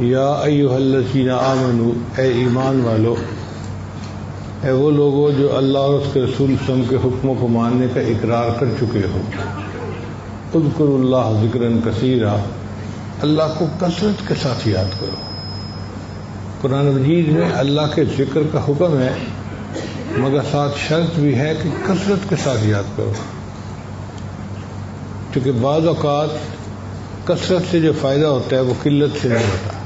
یا ایھا الذین آمنوا، اے ایمان والو، اے وہ لوگوں جو اللہ اور اس کے رسول صلی اللہ علیہ وسلم کے حکموں کو ماننے کا اقرار کر چکے ہو، اذکروا اللہ ذکرا کثیرا، اللہ کو کثرت کے ساتھ یاد کرو۔ قرآن مجید میں اللہ کے ذکر کا حکم ہے، مگر ساتھ شرط بھی ہے کہ کثرت کے ساتھ یاد کرو، کیونکہ بعض اوقات کثرت سے جو فائدہ ہوتا ہے وہ قلت سے نہیں ہوتا۔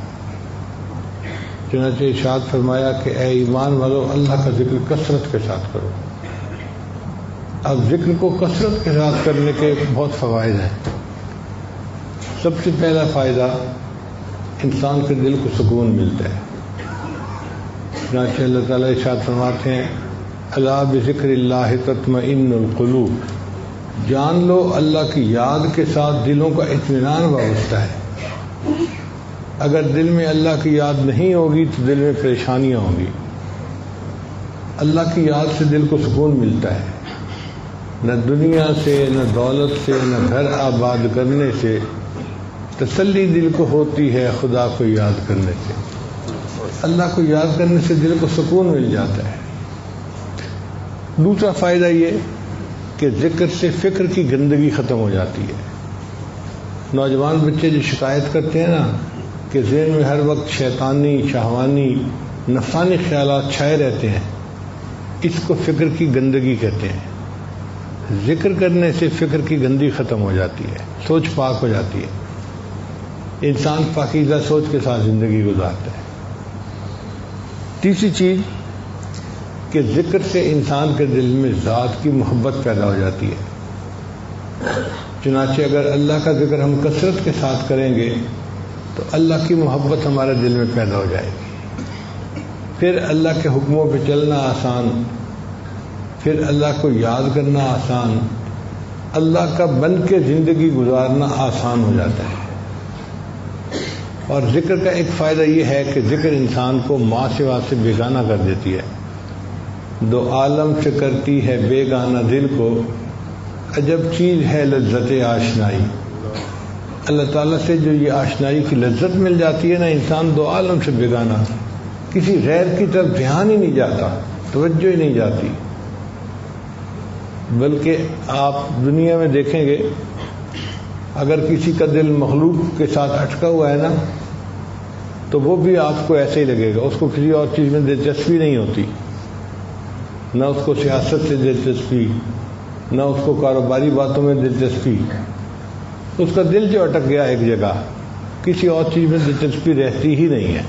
چنانچہ ارشاد فرمایا کہ اے ایمان والو، اللہ کا ذکر کثرت کے ساتھ کرو۔ اب ذکر کو کثرت کے ساتھ کرنے کے بہت فوائد ہیں۔ سب سے پہلا فائدہ، انسان کے دل کو سکون ملتا ہے۔ چنانچہ اللہ تعالیٰ ارشاد فرماتے ہیں، الا بذکر اللہ تطمئن القلوب، جان لو اللہ کی یاد کے ساتھ دلوں کا اطمینان وابستہ ہے۔ اگر دل میں اللہ کی یاد نہیں ہوگی تو دل میں پریشانیاں ہوں گی۔ اللہ کی یاد سے دل کو سکون ملتا ہے، نہ دنیا سے، نہ دولت سے، نہ گھر آباد کرنے سے، تسلی دل کو ہوتی ہے خدا کو یاد کرنے سے۔ اللہ کو یاد کرنے سے دل کو سکون مل جاتا ہے۔ دوسرا فائدہ یہ کہ ذکر سے فکر کی گندگی ختم ہو جاتی ہے۔ نوجوان بچے جو شکایت کرتے ہیں نا کہ ذہن میں ہر وقت شیطانی، شہوانی، نفسانی خیالات چھائے رہتے ہیں، اس کو فکر کی گندگی کہتے ہیں۔ ذکر کرنے سے فکر کی گندگی ختم ہو جاتی ہے، سوچ پاک ہو جاتی ہے، انسان پاکیزہ سوچ کے ساتھ زندگی گزارتا ہے۔ تیسری چیز کہ ذکر سے انسان کے دل میں ذات کی محبت پیدا ہو جاتی ہے۔ چنانچہ اگر اللہ کا ذکر ہم کثرت کے ساتھ کریں گے تو اللہ کی محبت ہمارے دل میں پیدا ہو جائے گی، پھر اللہ کے حکموں پہ چلنا آسان، پھر اللہ کو یاد کرنا آسان، اللہ کا بن کے زندگی گزارنا آسان ہو جاتا ہے۔ اور ذکر کا ایک فائدہ یہ ہے کہ ذکر انسان کو ماں سوا سے بیگانہ کر دیتی ہے۔ دو عالم سے کرتی ہے بیگانہ دل کو، عجب چیز ہے لذت آشنائی۔ اللہ تعالیٰ سے جو یہ آشنائی کی لذت مل جاتی ہے نا، انسان دو عالم سے بیگانہ، کسی غیر کی طرف دھیان ہی نہیں جاتا، توجہ ہی نہیں جاتی۔ بلکہ آپ دنیا میں دیکھیں گے، اگر کسی کا دل مخلوق کے ساتھ اٹکا ہوا ہے نا تو وہ بھی آپ کو ایسے ہی لگے گا، اس کو کسی اور چیز میں دلچسپی نہیں ہوتی، نہ اس کو سیاست سے دلچسپی، نہ اس کو کاروباری باتوں میں دلچسپی۔ اس کا دل جو اٹک گیا ایک جگہ، کسی اور چیز میں دلچسپی رہتی ہی نہیں ہے۔